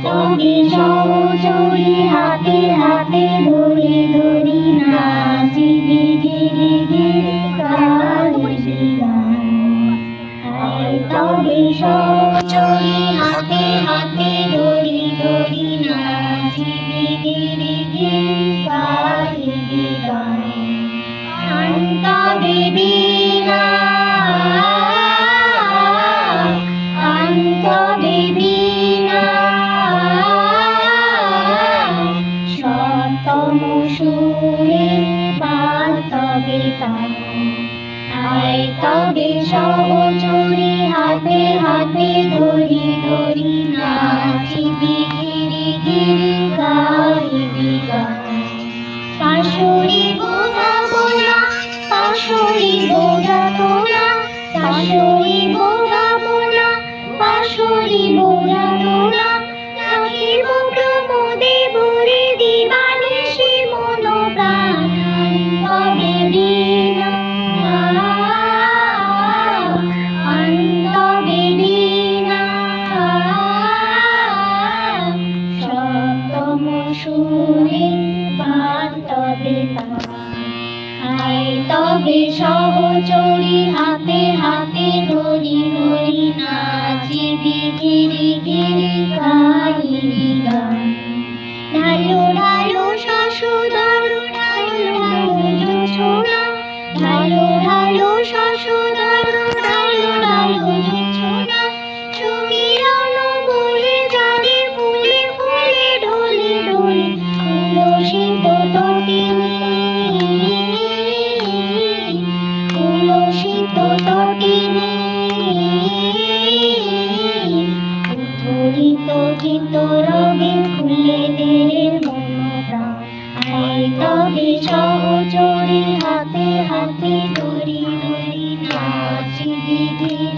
তবে সহচরী হাতে হাতে ধরি ধরি নাচিবি গিরি গিরি গাইবি গান। তবে সহচরী হাতে হাতে ধরি ধরি নাচিবি গিরি গিরি গাইবি গান। তবে বীণা তবে বীণা সপ্তম সুরে তবে তান। তবে সহচরী হাতে হাতে ধরি ধরি নাচিবি গিরি গিরি গাইবি গান। পাশরি বোঝাবো না পাশরি বোঝাবো না পাশরি বোঝাবো না পাশরি বোঝাবো না। রাখিব প্রমোদে ভরে দিবানিশি মন প্রাণ। তবে বীণা তবে বীণা সপ্তম সুরে তবে তান। তবে সহচরী হাতে হাতে ধরি ধরি নাচিবি গিরি গিরি গাইবি গান। ঢালো ঢালো শশধর ঢালো ঢালো জোছনা ঢালো ঢালো শশধর ঢালো ঢালো জোছনা। সুমিরন বলে যাবে ফুলে ফুলে ঢলে ঢলে উলসিত তটিনী উলসিত তটিনী উদ্ধরিত চিত্তরবে খুলে দে মন প্রাণ। তবে সহচরী হাতে হাতে ধরি ধরি নাচিবি গিরি